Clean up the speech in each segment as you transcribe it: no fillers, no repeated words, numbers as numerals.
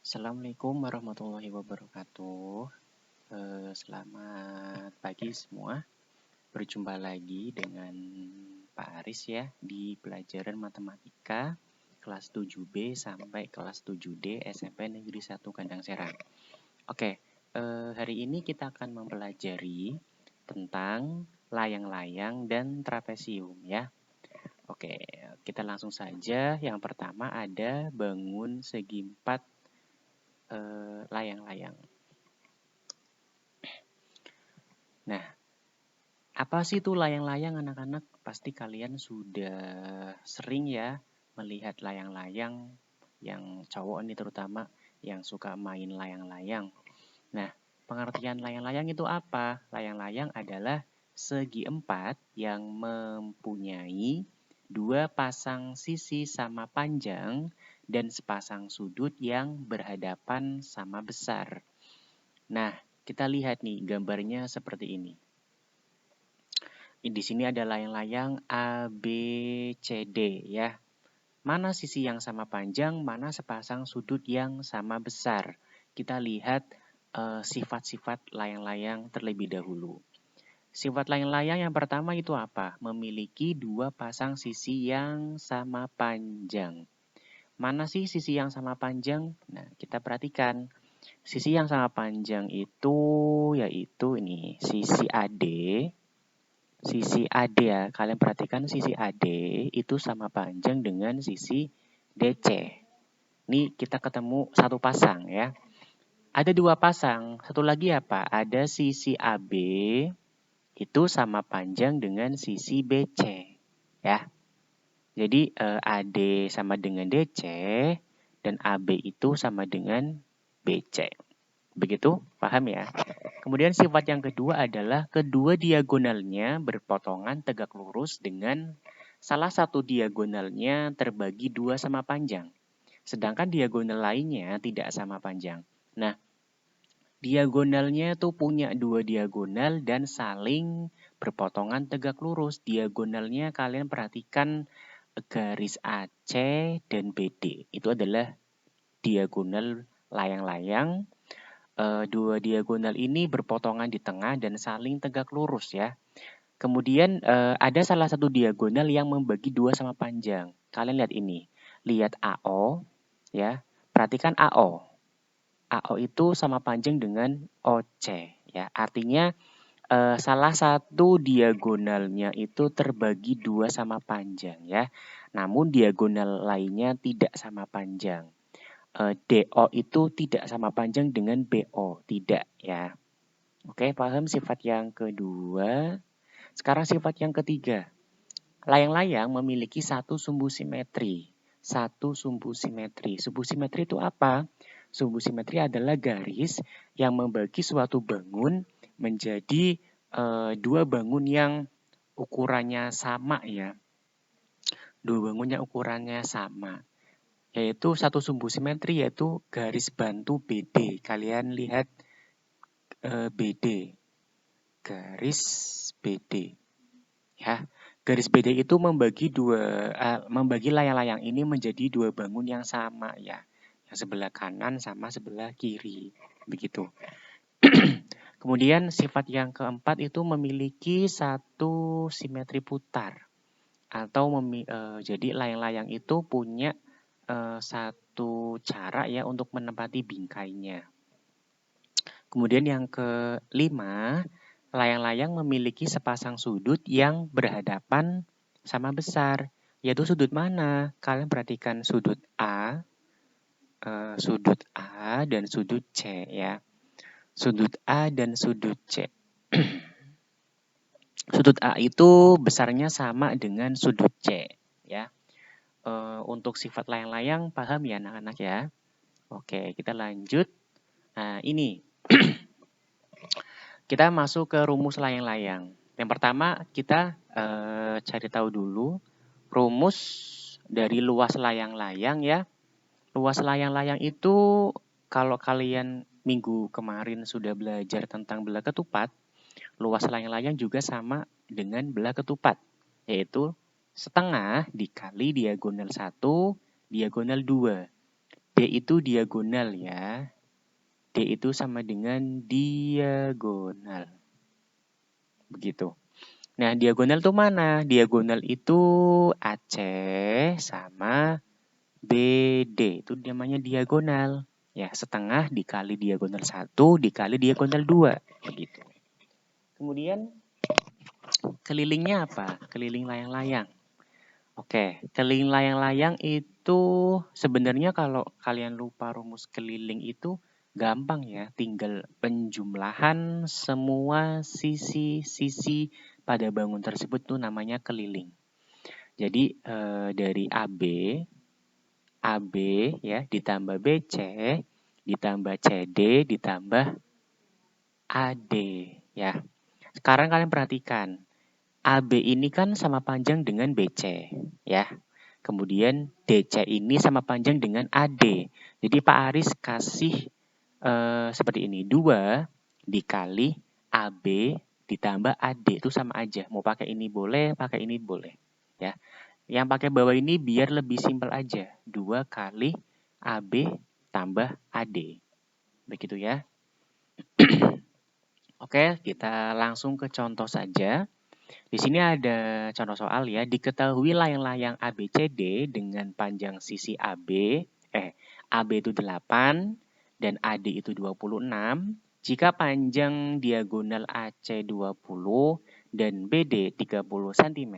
Assalamualaikum warahmatullahi wabarakatuh. Selamat pagi semua. Berjumpa lagi dengan Pak Aris ya di pelajaran matematika kelas 7B sampai kelas 7D SMP Negeri 1 Kandang Serang. Oke, hari ini kita akan mempelajari tentang layang-layang dan trapesium ya. Oke, kita langsung saja. Yang pertama ada bangun segi 4 layang-layang. Nah, apa sih itu layang-layang anak-anak? Pasti kalian sudah sering ya melihat layang-layang yang cowok ini terutama yang suka main layang-layang. Nah, pengertian layang-layang itu apa? Layang-layang adalah segi empat yang mempunyai dua pasang sisi sama panjang dan sepasang sudut yang berhadapan sama besar. Nah, kita lihat nih gambarnya seperti ini. Di sini ada layang-layang A, B, C, D ya. Mana sisi yang sama panjang, mana sepasang sudut yang sama besar. Kita lihat sifat-sifat layang-layang terlebih dahulu. Sifat layang-layang yang pertama itu apa? Memiliki dua pasang sisi yang sama panjang. Mana sih sisi yang sama panjang? Nah, kita perhatikan. Sisi yang sama panjang itu yaitu ini, sisi AD. Sisi AD ya, kalian perhatikan sisi AD itu sama panjang dengan sisi DC. Ini kita ketemu satu pasang ya. Ada dua pasang, satu lagi apa? Ada sisi AB itu sama panjang dengan sisi BC ya. Jadi AD sama dengan DC dan AB itu sama dengan BC. Begitu, paham ya? Kemudian sifat yang kedua adalah kedua diagonalnya berpotongan tegak lurus dengan salah satu diagonalnya terbagi dua sama panjang. Sedangkan diagonal lainnya tidak sama panjang. Nah, diagonalnya tuh punya dua diagonal dan saling berpotongan tegak lurus. Diagonalnya kalian perhatikan garis AC dan BD. Itu adalah diagonal layang-layang. Dua diagonal ini berpotongan di tengah dan saling tegak lurus ya. Kemudian ada salah satu diagonal yang membagi dua sama panjang. Kalian lihat ini. Lihat AO ya. Perhatikan AO. AO itu sama panjang dengan OC ya. Artinya salah satu diagonalnya itu terbagi dua sama panjang ya. Namun diagonal lainnya tidak sama panjang. DO itu tidak sama panjang dengan BO, tidak ya. Oke, paham sifat yang kedua. Sekarang sifat yang ketiga. Layang-layang memiliki satu sumbu simetri. Satu sumbu simetri. Sumbu simetri itu apa? Sumbu simetri adalah garis yang membagi suatu bangun menjadi dua bangun yang ukurannya sama ya. Dua bangun yang ukurannya sama. Yaitu satu sumbu simetri yaitu garis bantu BD. Kalian lihat BD. Garis BD. Ya. Garis BD itu membagi layang-layang ini menjadi dua bangun yang sama ya. Yang sebelah kanan sama sebelah kiri. Begitu. Kemudian sifat yang keempat itu memiliki satu simetri putar. Atau jadi layang-layang itu punya satu cara ya untuk menempati bingkainya. Kemudian yang kelima, layang-layang memiliki sepasang sudut yang berhadapan sama besar. Yaitu sudut mana? Kalian perhatikan sudut A dan sudut C ya. Sudut A dan sudut C. Sudut A itu besarnya sama dengan sudut C ya. Untuk sifat layang-layang paham ya anak-anak ya? Oke, kita lanjut. Nah, ini. Kita masuk ke rumus layang-layang. Yang pertama, kita cari tahu dulu rumus dari luas layang-layang ya. Luas layang-layang itu kalau kalian minggu kemarin sudah belajar tentang belah ketupat, luas layang-layang juga sama dengan belah ketupat, yaitu setengah dikali diagonal 1, diagonal 2. D itu diagonal ya. D itu sama dengan diagonal. Begitu. Nah, diagonal itu mana? Diagonal itu AC sama BD. Itu namanya diagonal. Ya, setengah dikali diagonal 1 dikali diagonal 2. Begitu. Kemudian kelilingnya apa? Keliling layang-layang. Oke, keliling layang-layang itu sebenarnya kalau kalian lupa rumus keliling itu gampang ya. Tinggal penjumlahan semua sisi-sisi pada bangun tersebut tuh namanya keliling. Jadi dari AB ya ditambah BC, ditambah CD, ditambah AD ya. Sekarang kalian perhatikan. AB ini kan sama panjang dengan BC ya. Kemudian DC ini sama panjang dengan AD. Jadi Pak Aris kasih seperti ini. 2 dikali AB ditambah AD itu sama aja. Mau pakai ini boleh, pakai ini boleh. Ya. Yang pakai bawah ini biar lebih simpel aja. 2 kali AB tambah AD. Begitu ya. Oke, kita langsung ke contoh saja. Di sini ada contoh soal ya. Diketahui layang-layang ABCD dengan panjang sisi AB itu 8 dan AD itu 26. Jika panjang diagonal AC 20 dan BD 30 cm,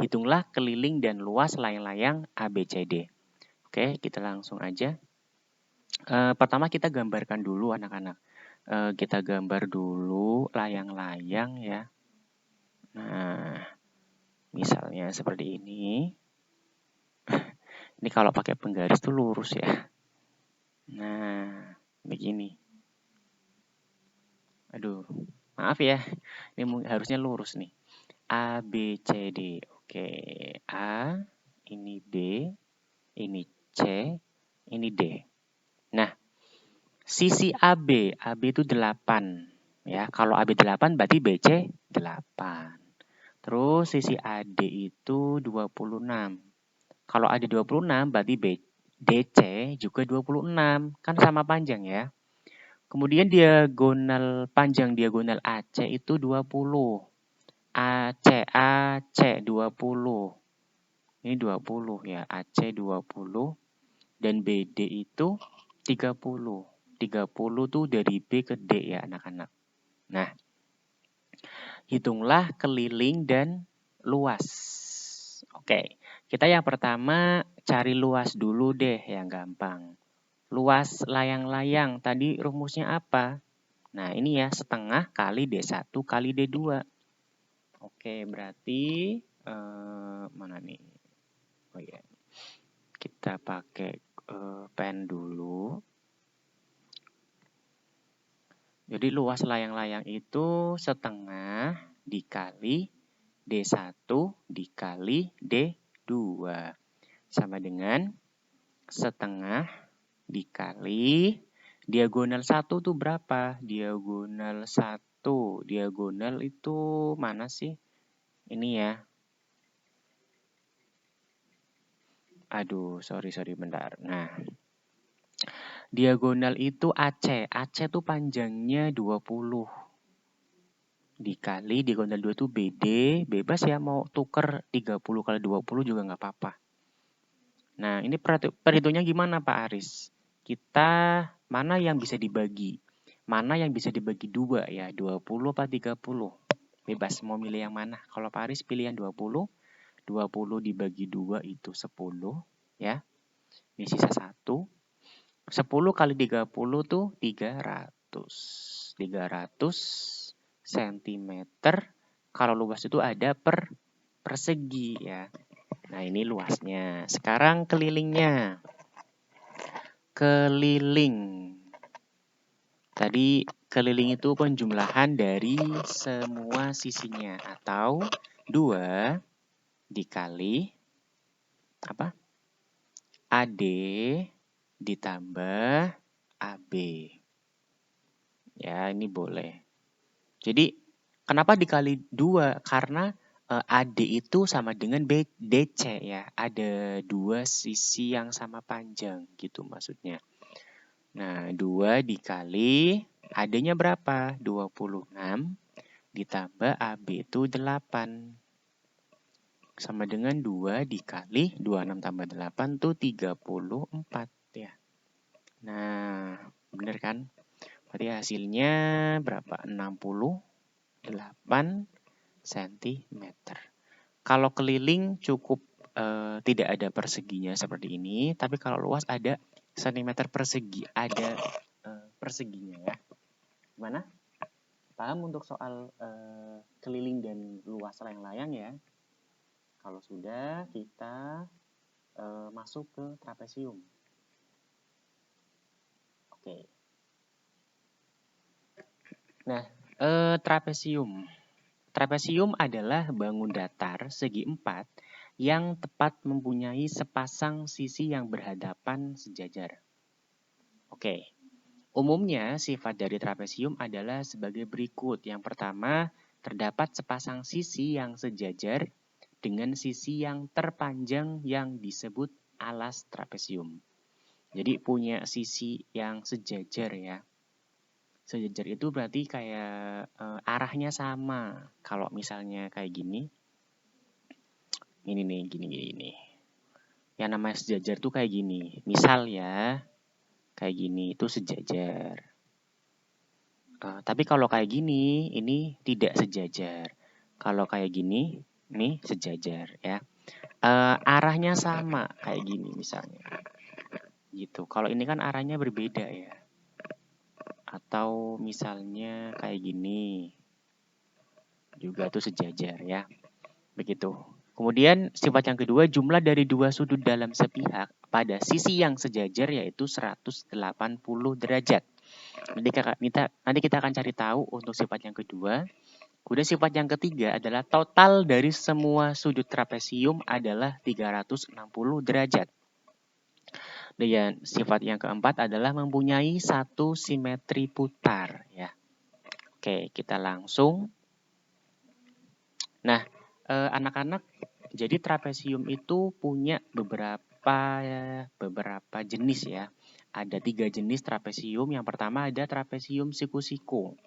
hitunglah keliling dan luas layang-layang ABCD. Oke, kita langsung aja. Pertama kita gambarkan dulu anak-anak. Kita gambar dulu layang-layang ya. Nah, misalnya seperti ini. Ini kalau pakai penggaris tuh lurus ya. Nah, begini. Aduh, maaf ya. Ini harusnya lurus nih. A, B, C, D. Oke, A, ini B, ini C, ini D. Nah, sisi AB itu 8. Ya, kalau AB 8 berarti BC 8. Terus sisi AD itu 26. Kalau AD 26 berarti DC juga 26. Kan sama panjang ya. Kemudian panjang diagonal AC itu 20. AC 20. Ini 20 ya, AC 20 dan BD itu 30. 30 tuh dari B ke D ya anak-anak. Nah, hitunglah keliling dan luas. Oke, kita yang pertama cari luas dulu deh yang gampang. Luas layang-layang, tadi rumusnya apa? Nah, ini ya, setengah kali D1 kali D2. Oke, berarti mana nih? Oh ya, kita pakai pen dulu. Jadi luas layang-layang itu setengah dikali D1 dikali D2. Sama dengan setengah dikali diagonal 1 tuh berapa? Diagonal 1. Diagonal itu mana sih? Ini ya. Aduh, sorry bentar. Nah, diagonal itu AC. AC tuh panjangnya 20. Dikali diagonal 2 tuh BD. Bebas ya mau tuker 30 kali 20 juga nggak apa-apa. Nah, ini perhitungnya gimana Pak Aris? Kita mana yang bisa dibagi? Mana yang bisa dibagi 2 ya? 20 apa 30? Bebas mau milih yang mana. Kalau Pak Aris pilih yang 20. 20 dibagi 2 itu 10 ya. Ini sisa 1. 10 kali 30 tuh 300. 300 cm. Kalau luas itu ada persegi ya. Nah, ini luasnya. Sekarang kelilingnya. Keliling. Tadi keliling itu penjumlahan dari semua sisinya atau 2 dikali apa? AD ditambah AB. Ya, ini boleh. Jadi, kenapa dikali 2? Karena AD itu sama dengan DC ya. Ada dua sisi yang sama panjang gitu maksudnya. Nah, 2 dikali AD-nya berapa? 26 ditambah AB itu 8. Sama dengan 2 dikali 26 tambah 8 itu 34 ya. Nah, bener kan? Berarti hasilnya berapa? 68 cm. Kalau keliling cukup tidak ada perseginya seperti ini, tapi kalau luas ada centimeter persegi, ada perseginya ya. Gimana? Paham untuk soal keliling dan luas layang-layang ya? Kalau sudah, kita masuk ke trapesium. Oke. Nah, trapesium. Trapesium adalah bangun datar segi 4 yang tepat mempunyai sepasang sisi yang berhadapan sejajar. Oke. Umumnya sifat dari trapesium adalah sebagai berikut. Yang pertama, terdapat sepasang sisi yang sejajar dengan sisi yang terpanjang yang disebut alas trapesium. Jadi punya sisi yang sejajar ya. Sejajar itu berarti kayak arahnya sama. Kalau misalnya kayak gini. Ini nih, gini. Yang namanya sejajar tuh kayak gini. Misal ya, kayak gini itu sejajar. Tapi kalau kayak gini, ini tidak sejajar. Kalau kayak gini, ini sejajar ya. Arahnya sama kayak gini misalnya. Gitu. Kalau ini kan arahnya berbeda ya. Atau misalnya kayak gini. Juga itu sejajar ya. Begitu. Kemudian sifat yang kedua, jumlah dari dua sudut dalam sepihak pada sisi yang sejajar yaitu 180 derajat. Nanti kita akan cari tahu untuk sifat yang kedua. Kemudian sifat yang ketiga adalah total dari semua sudut trapesium adalah 360 derajat. Dan sifat yang keempat adalah mempunyai satu simetri putar ya. Oke, kita langsung. Nah, anak-anak, jadi trapesium itu punya beberapa jenis ya. Ada 3 jenis trapesium. Yang pertama ada trapesium siku-siku.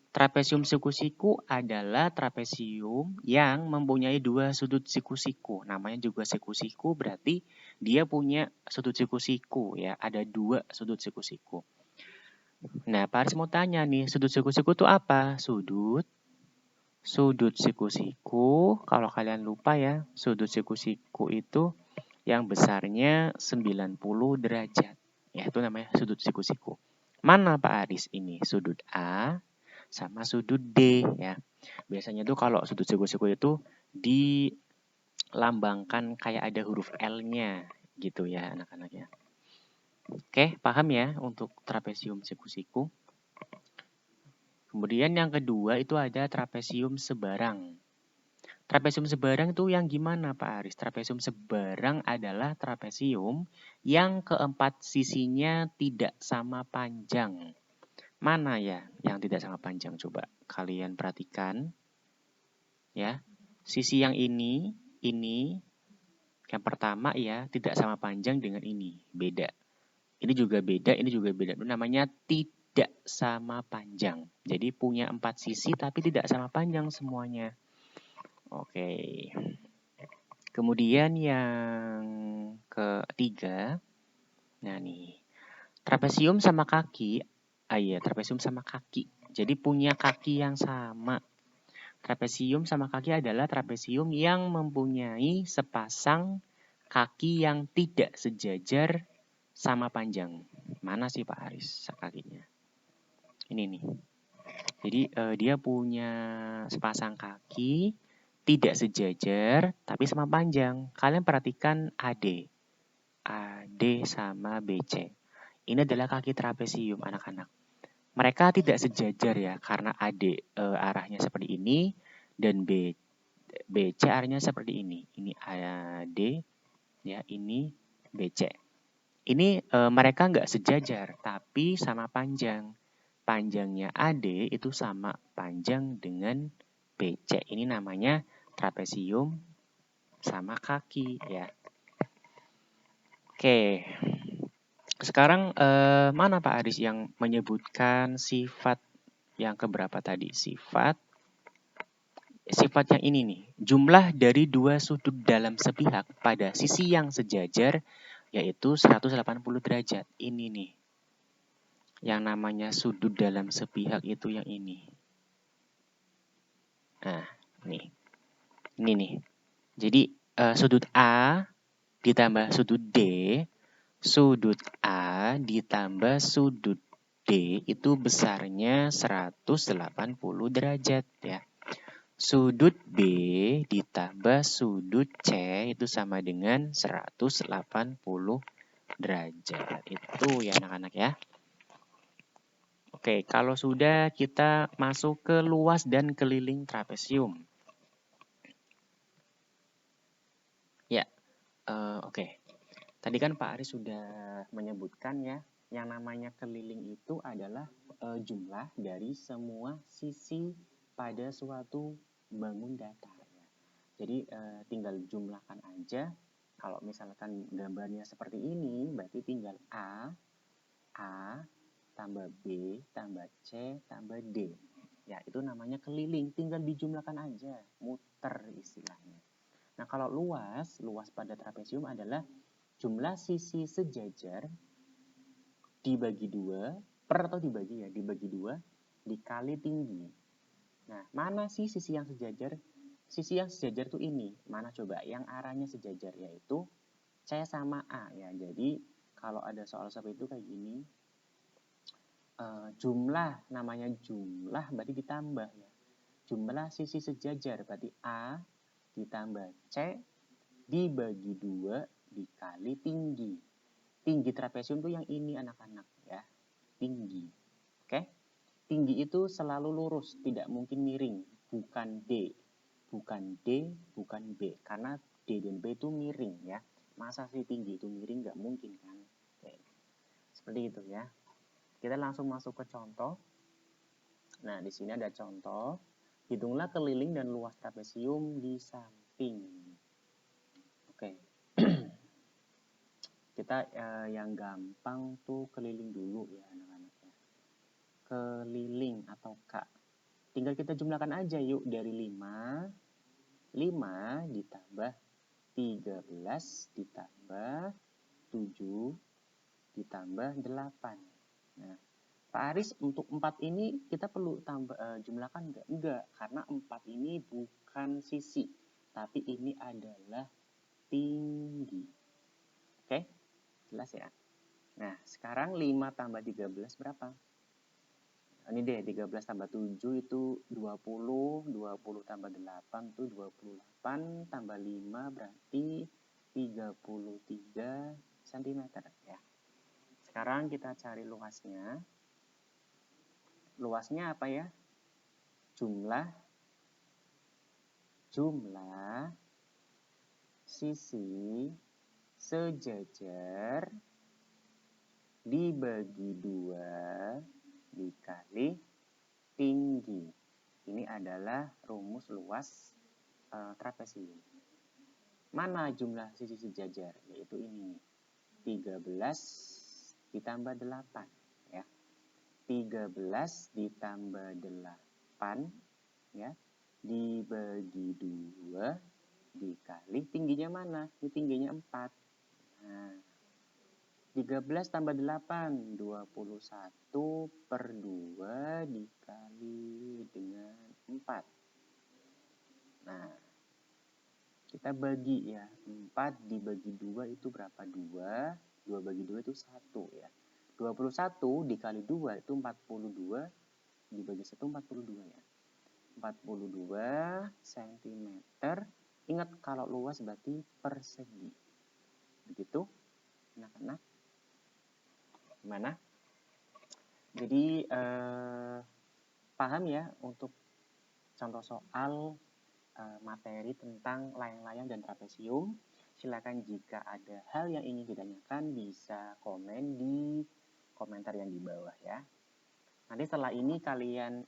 Trapesium siku-siku adalah trapesium yang mempunyai 2 sudut siku-siku. Namanya juga siku-siku berarti dia punya sudut siku-siku ya. Ada 2 sudut siku-siku. Nah, Pak Aris mau tanya nih, sudut siku-siku itu apa? Sudut siku-siku, kalau kalian lupa ya, sudut siku-siku itu yang besarnya 90 derajat. Ya, itu namanya sudut siku-siku. Mana Pak Aris ini? Sudut A sama sudut D ya. Biasanya tuh kalau sudut siku-siku itu dilambangkan kayak ada huruf L-nya gitu ya anak-anak ya. Oke, paham ya untuk trapesium siku-siku? Kemudian yang kedua itu ada trapesium sebarang. Trapesium sebarang itu yang gimana Pak Aris? Trapesium sebarang adalah trapesium yang keempat sisinya tidak sama panjang. Mana ya yang tidak sama panjang? Coba kalian perhatikan. Ya, sisi yang ini yang pertama ya tidak sama panjang dengan ini. Beda. Ini juga beda, ini juga beda. Itu namanya tidak sama panjang. Jadi punya 4 sisi tapi tidak sama panjang semuanya. Oke. Kemudian yang ketiga. Nah nih. Trapesium sama kaki. Trapesium sama kaki. Jadi punya kaki yang sama. Trapesium sama kaki adalah trapesium yang mempunyai sepasang kaki yang tidak sejajar sama panjang. Mana sih Pak Haris kakinya? Ini nih. Jadi dia punya sepasang kaki tidak sejajar tapi sama panjang. Kalian perhatikan AD. AD sama BC. Ini adalah kaki trapesium anak-anak. Mereka tidak sejajar ya karena AD arahnya seperti ini dan BC arahnya seperti ini. Ini AD ya, ini BC. Ini mereka nggak sejajar tapi sama panjang. Panjangnya AD itu sama panjang dengan BC. Ini namanya trapesium sama kaki ya. Oke. Sekarang mana Pak Aris yang menyebutkan sifat yang keberapa tadi? Sifat yang ini nih. Jumlah dari dua sudut dalam sepihak pada sisi yang sejajar yaitu 180 derajat. Ini nih. Yang namanya sudut dalam sepihak itu yang ini. Nah, nih. Ini nih. Jadi sudut A ditambah sudut D, sudut A ditambah sudut D itu besarnya 180 derajat ya. Sudut B ditambah sudut C itu sama dengan 180 derajat. Itu ya anak-anak ya. Oke, kalau sudah kita masuk ke luas dan keliling trapesium. Ya, oke. Tadi kan Pak Aris sudah menyebutkan ya, yang namanya keliling itu adalah jumlah dari semua sisi pada suatu bangun datar. Ya. Jadi tinggal jumlahkan aja. Kalau misalkan gambarnya seperti ini, berarti tinggal A tambah B tambah C tambah D. Ya, itu namanya keliling. Tinggal dijumlahkan aja, muter istilahnya. Nah, kalau luas pada trapesium adalah jumlah sisi sejajar dibagi dua, dibagi dua dikali tinggi. Nah, mana sih sisi yang sejajar? Sisi yang sejajar tuh ini. Mana coba? Yang arahnya sejajar, yaitu C sama A ya. Jadi, kalau ada soal seperti itu kayak gini, jumlah, namanya jumlah berarti ditambah ya. Jumlah sisi sejajar berarti A ditambah C dibagi 2 dikali tinggi. Tinggi trapesium tuh yang ini anak-anak ya. Tinggi. Oke? Tinggi itu selalu lurus, tidak mungkin miring. Bukan D. Bukan D, bukan B. Karena D dan B itu miring ya. Masa sih tinggi itu miring? Nggak mungkin kan. Oke. Seperti itu ya. Kita langsung masuk ke contoh. Nah, di sini ada contoh. Hitunglah keliling dan luas trapesium di samping. Oke. Kita yang gampang tuh keliling dulu ya anak-anak ya. Keliling atau K. Tinggal kita jumlahkan aja yuk dari 5. 5 ditambah 13 ditambah 7 ditambah 8. Nah, Pak Aris untuk 4 ini kita perlu jumlahkan enggak? Enggak, karena 4 ini bukan sisi, tapi ini adalah tinggi. Oke? Jelas ya? Nah, sekarang 5 tambah 13 berapa? Ini deh, 13 tambah 7 itu 20, 20 tambah 8 itu 28, tambah 5 berarti 33 cm ya. Sekarang kita cari luasnya. Luasnya apa ya? Jumlah sisi sejajar dibagi 2 dikali tinggi. Ini adalah rumus luas trapesium. Mana jumlah sisi sejajar? Yaitu ini. 13 ditambah 8 ya. 13 ditambah 8 ya dibagi 2 dikali tingginya mana? Ini tingginya 4. Nah, 13 tambah 8 21 per 2 dikali dengan 4. Nah, kita bagi ya. 4 dibagi 2 itu berapa? 2. 2 bagi 2 itu 1 ya. 21 dikali 2 itu 42. Dibagi 1 42 ya. 42 cm. Ingat kalau luas berarti persegi. Begitu anak-anak? Gimana? Jadi paham ya untuk contoh soal materi tentang layang-layang dan trapesium. Silakan jika ada hal yang ingin ditanyakan bisa komen di komentar yang di bawah ya. Nanti setelah ini kalian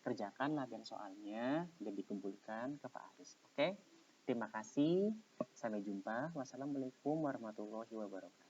kerjakan latihan soalnya dan dikumpulkan ke Pak Aris. Oke? Terima kasih. Sampai jumpa. Wassalamualaikum warahmatullahi wabarakatuh.